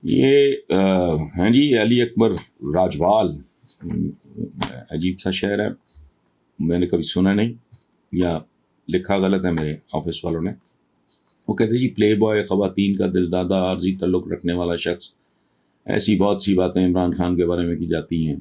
یہ ہیں جی علی اکبر راجوال، عجیب سا شعر ہے، میں نے کبھی سنا نہیں یا لکھا غلط ہے میرے آفس والوں نے۔ وہ کہتے ہیں جی پلے بوائے، خواتین کا دل دادا، عارضی تعلق رکھنے والا شخص، ایسی بہت سی باتیں عمران خان کے بارے میں کی جاتی ہیں۔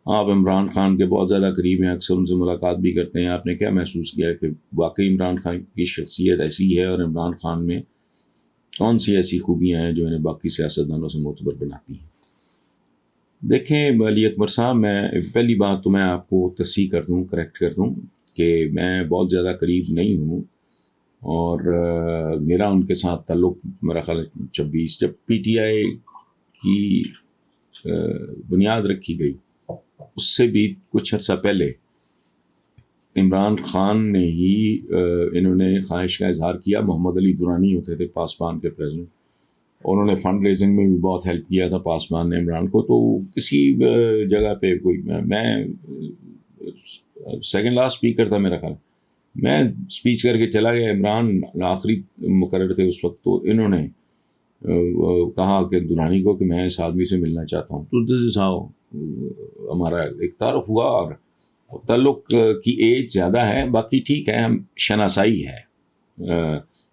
آپ عمران خان کے بہت زیادہ قریب ہیں، اکثر ان سے ملاقات بھی کرتے ہیں۔ آپ نے کیا محسوس کیا ہے کہ واقعی عمران خان کی شخصیت ایسی ہے، اور عمران خان میں کون سی ایسی خوبیاں ہیں جو انہیں باقی سیاستدانوں سے معتبر بناتی ہیں؟ دیکھیں علی اکبر صاحب، میں پہلی بات تو میں آپ کو تصحیح کر دوں، کریکٹ کر دوں کہ میں بہت زیادہ قریب نہیں ہوں، اور میرا ان کے ساتھ تعلق میرا خیال ہے جب پی ٹی آئی کی بنیاد رکھی گئی اس سے بھی کچھ عرصہ پہلے عمران خان نے ہی انہوں نے خواہش کا اظہار کیا۔ محمد علی درانی ہوتے تھے پاسبان کے پریزیڈنٹ، انہوں نے فنڈ ریزنگ میں بھی بہت ہیلپ کیا تھا پاسبان نے عمران کو۔ تو کسی جگہ پہ کوئی میں سیکنڈ لاسٹ اسپیکر تھا میرا خیال، میں اسپیچ کر کے چلا گیا، عمران آخری مقرر تھے اس وقت، تو انہوں نے کہا کہ درانی کو کہ میں اس آدمی سے ملنا چاہتا ہوں۔ تو دس از ہاؤ ہمارا ایک تعارف ہوا، اور تعلق کی ایج زیادہ ہے، باقی ٹھیک ہے، ہم شناسائی ہے،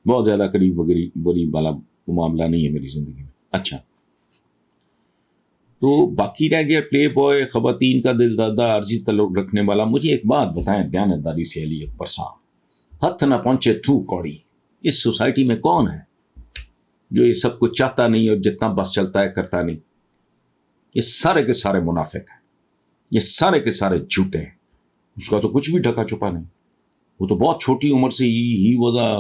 بہت زیادہ قریب بری والا معاملہ نہیں ہے میری زندگی میں۔ اچھا، تو باقی رہ گیا پلے بوائے، خواتین کا دل دادا، عارضی تعلق رکھنے والا۔ مجھے ایک بات بتائیں دیانتداری سے علی اکبر صاحب، ہتھ نہ پہنچے تھو کوڑی، اس سوسائٹی میں کون ہے جو یہ سب کچھ چاہتا نہیں اور جتنا بس چلتا ہے کرتا نہیں؟ یہ سارے کے سارے منافق ہیں، یہ سارے کے سارے جھوٹے ہیں۔ اس کا تو کچھ بھی ڈھکا چھپا نہیں، وہ تو بہت چھوٹی عمر سے he was a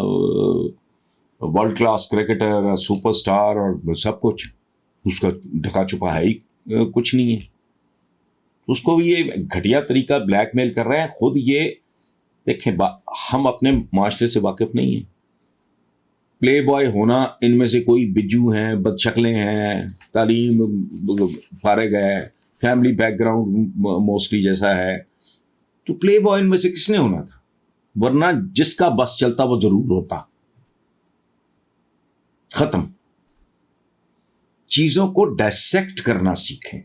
world class cricketer, super star, اور سب کچھ، اس کا ڈھکا چھپا ہے ہی کچھ نہیں ہے۔ اس کو یہ گھٹیا طریقہ بلیک میل کر رہے ہیں خود۔ یہ دیکھیں، ہم اپنے معاشرے سے واقف نہیں ہیں۔ پلے بوائے ہونا، ان میں سے کوئی بجو ہیں، بد شکلیں ہیں، تعلیم فارغ ہے، فیملی بیک گراؤنڈ موسٹلی جیسا ہے، تو پلے بوائے ان میں سے کس نے ہونا تھا؟ ورنہ جس کا بس چلتا وہ ضرور ہوتا۔ ختم۔ چیزوں کو ڈائسیکٹ کرنا سیکھیں،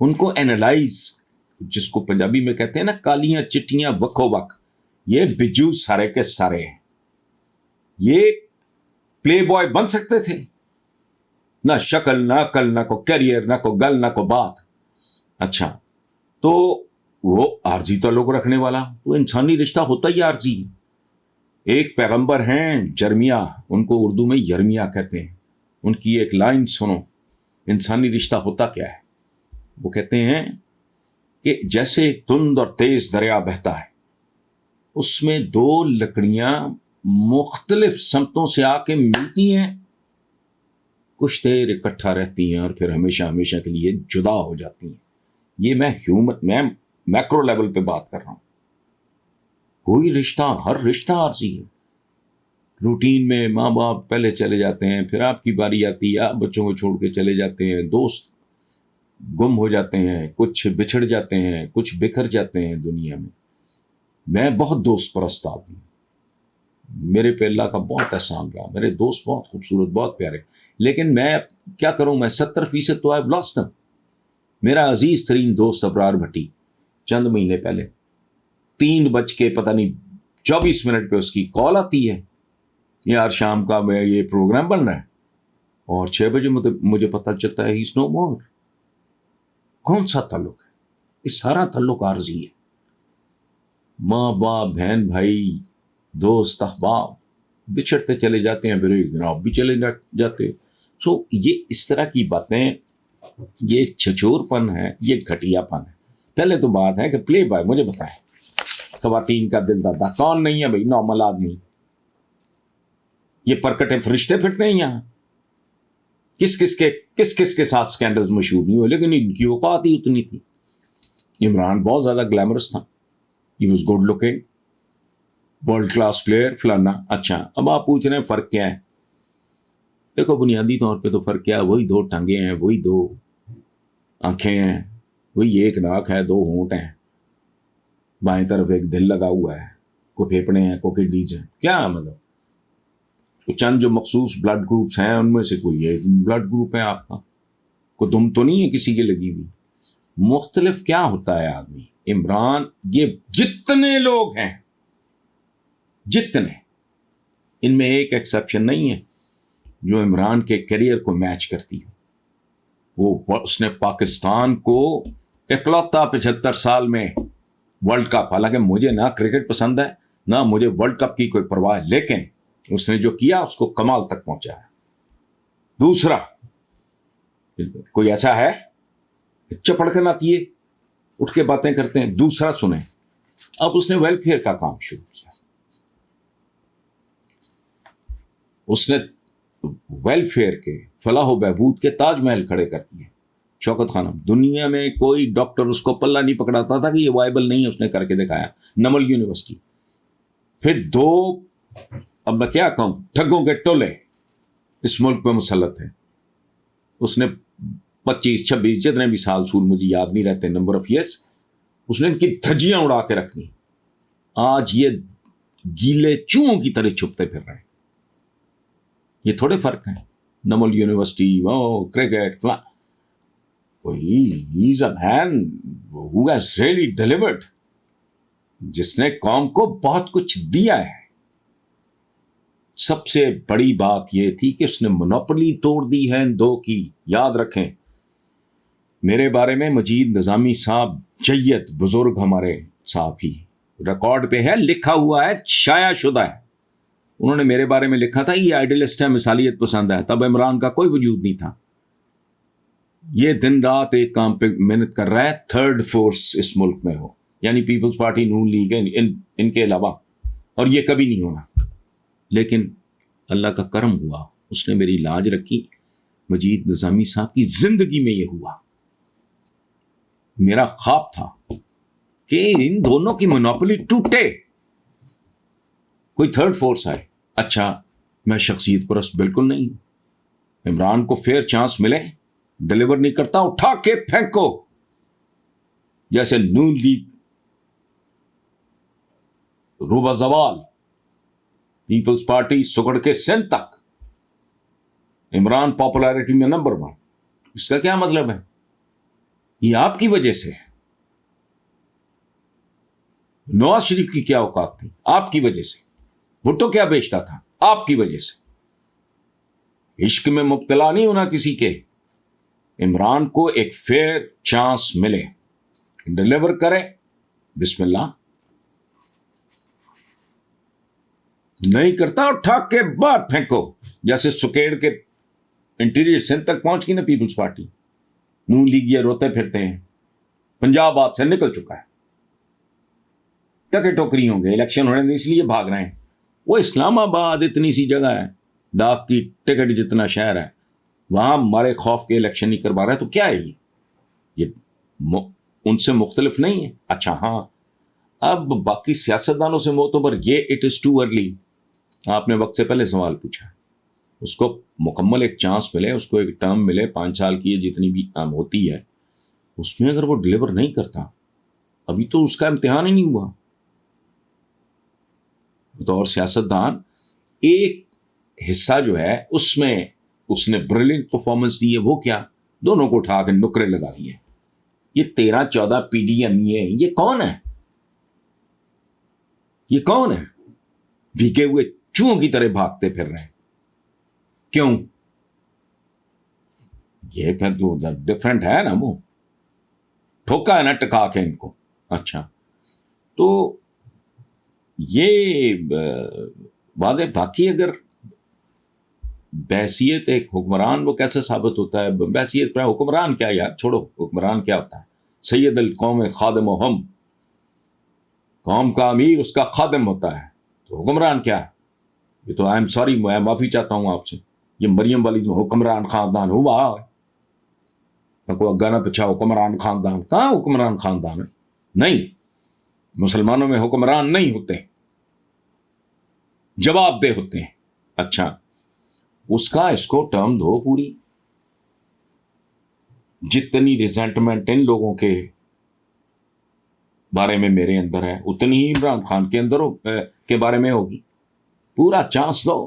ان کو اینالائز، جس کو پنجابی میں کہتے ہیں نا کالیاں چٹیاں وکھو وک، یہ بجو سارے کے سارے ہیں۔ یہ پلے بوائے بن سکتے تھے؟ نہ شکل، نہ عقل، نہ کو کیریئر، نہ کو گل، نہ کو بات۔ اچھا، تو وہ عارضی تعلق رکھنے والا، تو انسانی رشتہ ہوتا ہی عارضی ہے۔ ایک پیغمبر ہیں جرمیہ، ان کو اردو میں یرمیہ کہتے ہیں، ان کی ایک لائن سنو، انسانی رشتہ ہوتا کیا ہے؟ وہ کہتے ہیں کہ جیسے تند اور تیز دریا بہتا ہے، اس میں دو لکڑیاں مختلف سمتوں سے آ کے ملتی ہیں، کچھ دیر اکٹھا رہتی ہیں اور پھر ہمیشہ ہمیشہ کے لیے جدا ہو جاتی ہیں۔ یہ میں میکرو لیول پہ بات کر رہا ہوں۔ کوئی رشتہ، ہر رشتہ عارضی ہے۔ روٹین میں ماں باپ پہلے چلے جاتے ہیں، پھر آپ کی باری آتی ہے، آپ بچوں کو چھوڑ کے چلے جاتے ہیں، دوست گم ہو جاتے ہیں، کچھ بچھڑ جاتے ہیں، کچھ بکھر جاتے ہیں دنیا میں۔ میں بہت دوست پرست آدمی ہوں، میرے پہ اللہ کا بہت احسان رہا، میرے دوست بہت خوبصورت، بہت پیارے، لیکن میں کیا کروں، میں 70% تو I've lost them۔ میرا عزیز ترین دوست ابرار بھٹی چند مہینے پہلے 3:24 پہ اس کی کال آتی ہے، یار شام کا یہ پروگرام بن رہا ہے، اور 6 بجے مجھے پتہ چلتا ہے he's no more۔ کون سا تعلق ہے؟ یہ سارا تعلق عارضی ہے۔ ماں باپ، بہن بھائی، دوست احباب بچھڑتے چلے جاتے ہیں، پھر جناب بھی چلے جاتے۔ سو یہ اس طرح کی باتیں، یہ چھچور پن ہے، یہ گھٹیا پن ہے۔ پہلے تو بات ہے کہ پلے بوائے، مجھے بتائیں خواتین کا دل دادا کون نہیں ہے بھائی؟ نارمل آدمی۔ یہ پرکٹے فرشتے پھرتے ہیں یہاں، کس کس کے ساتھ سکینڈلز مشہور نہیں ہوئے، لیکن ان کی اوقات ہی اتنی تھی۔ عمران بہت زیادہ گلیمرس تھا، he was good looking, world class player, فلانا۔ اچھا، اب آپ پوچھ رہے ہیں فرق کیا ہے؟ دیکھو بنیادی طور پہ تو فرق کیا ہے، وہی 2 ٹانگیں ہیں، وہی 2 آنکھیں ہیں، وہی 1 ناک ہے، 2 ہونٹ ہیں، بائیں طرف ایک دل لگا ہوا ہے، کوئی پھیپڑے ہیں، کوئی کڈنیز ہیں، کیا مطلب؟ تو چند جو مخصوص بلڈ گروپس ہیں ان میں سے کوئی ایک بلڈ گروپ ہے آپ کا، کوئی دم تو نہیں ہے کسی کی لگی ہوئی. مختلف کیا ہوتا ہے آدمی. عمران، یہ جتنے لوگ ہیں جتنے، ان میں ایک ایکسیپشن نہیں ہے جو عمران کے کیریئر کو میچ کرتی ہے. اس نے پاکستان کو اکلوتا 75 سال میں ورلڈ کپ، حالانکہ مجھے نہ کرکٹ پسند ہے نہ مجھے ورلڈ کپ کی کوئی پرواہ ہے، لیکن اس نے جو کیا اس کو کمال تک پہنچایا. دوسرا، کوئی ایسا ہے چپڑ کر آتی ہے اٹھ کے باتیں کرتے ہیں. دوسرا سنیں، اب اس نے ویلفیئر کا کام شروع کیا. اس نے ویلفیئر کے، فلاح و بہبود کے تاج محل کھڑے کر دیے. شوکت خانم، دنیا میں کوئی ڈاکٹر اس کو پلہ نہیں پکڑاتا تھا کہ یہ وائبل نہیں ہے، اس نے کر کے دکھایا. نمل یونیورسٹی. پھر دو، اب میں کیا کہوں، ٹھگوں کے ٹولے اس ملک پہ مسلط ہیں. اس نے 25 26 جتنے بھی سال سول مجھے یاد نہیں رہتے نمبر آف ایئرس، اس نے ان کی دھجیاں اڑا کے رکھ دی. آج یہ گیلے چوہوں کی طرح چھپتے پھر رہے ہیں. یہ تھوڑے فرق ہیں. نمل یونیورسٹی، وہ کرکٹ، فلاں. He is a man who has really delivered، جس نے قوم کو بہت کچھ دیا ہے. سب سے بڑی بات یہ تھی کہ اس نے مونوپلی توڑ دی ہے ان دو کی. یاد رکھیں، میرے بارے میں مجید نظامی صاحب جید بزرگ ہمارے صحافی، ریکارڈ پہ ہے، لکھا ہوا ہے، شائع شدہ ہے. انہوں نے میرے بارے میں لکھا تھا یہ آئیڈیلسٹ ہے، مثالیت پسند ہے. تب عمران کا کوئی وجود نہیں تھا. یہ دن رات ایک کام پہ محنت کر رہا ہے، تھرڈ فورس اس ملک میں ہو، یعنی پیپلز پارٹی، نون لیگ، ان کے علاوہ، اور یہ کبھی نہیں ہونا. لیکن اللہ کا کرم ہوا، اس نے میری لاج رکھی. مجید نظامی صاحب کی زندگی میں یہ ہوا. میرا خواب تھا کہ ان دونوں کی مونوپلی ٹوٹے، کوئی تھرڈ فورس آئے. اچھا، میں شخصیت پرست بالکل نہیں. عمران کو فیئر چانس ملے، ڈلیور نہیں کرتا، اٹھا کے پھینکو. جیسے نون لیگ روبہ زوال، پیپلز پارٹی سگڑ کے سندھ تک، عمران پاپولیرٹی میں نمبر 1. اس کا کیا مطلب ہے؟ یہ آپ کی وجہ سے. نواز شریف کی کیا اوقات تھی؟ آپ کی وجہ سے. بھٹو کیا بیچتا تھا؟ آپ کی وجہ سے. عشق میں مبتلا نہیں ہونا کسی کے. عمران کو ایک فیئر چانس ملے، ڈلیور کرے، بسم اللہ. نہیں کرتا، اٹھا کے باہر پھینکو. جیسے سکیڑ کے انٹیریئر سندھ تک پہنچ گئی نا پیپلز پارٹی. نون لیگ یہ روتے پھرتے ہیں، پنجاب ہاتھ سے نکل چکا ہے. ٹکے ٹوکری ہوں گے، الیکشن ہونے دیں اس لیے بھاگ رہے ہیں. وہ اسلام آباد اتنی سی جگہ ہے، ڈاک کی ٹکٹ جتنا شہر ہے، وہاں ہمارے خوف کے الیکشن نہیں کروا رہا ہے. تو کیا ہے یہ ان سے مختلف نہیں ہے. اچھا ہاں، اب باقی سیاستدانوں سے معتبر یہ اٹ از ٹو ارلی. آپ نے وقت سے پہلے سوال پوچھا. اس کو مکمل ایک چانس ملے، اس کو ایک ٹرم ملے 5 سال کی، جتنی بھی ہوتی ہے، اس میں اگر وہ ڈلیور نہیں کرتا، ابھی تو اس کا امتحان ہی نہیں ہوا. بطور سیاستدان ایک حصہ جو ہے اس میں اس نے بریلینٹ پرفارمنس دی ہے. وہ کیا؟ دونوں کو اٹھا کے نکرے لگا دیے. یہ 13-14 پی ڈی ایم یہ کون ہے؟ یہ کون ہے؟ بھیگے ہوئے چوہوں کی طرح بھاگتے پھر رہے ہیں. کیوں؟ یہ پھر تو ڈفرینٹ ہے نا، وہ ٹھوکا ہے نا ٹکا کے ان کو. اچھا، تو یہ واضح. باقی اگر بحثیت ایک حکمران وہ کیسے ثابت ہوتا ہے؟ بحثیت پر حکمران کیا یار، چھوڑو. حکمران کیا ہوتا ہے؟ سید القوم خادم و ہم، قوم کا امیر اس کا خادم ہوتا ہے. تو حکمران کیا ہے؟ یہ تو آئی ایم سوری، میں معافی چاہتا ہوں آپ سے، یہ مریم والی جو حکمران خاندان ہوا، کوئی گانا پچھا حکمران خاندان، کہاں حکمران خاندان ہے؟ نہیں، مسلمانوں میں حکمران نہیں ہوتے، جواب دہ ہوتے ہیں. اچھا، اس کا اس کو ٹرم دو پوری. جتنی ریزنٹمنٹ ان لوگوں کے بارے میں میرے اندر ہے، اتنی ہی عمران خان کے اندر کے بارے میں ہوگی. پورا چانس دو.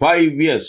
5 years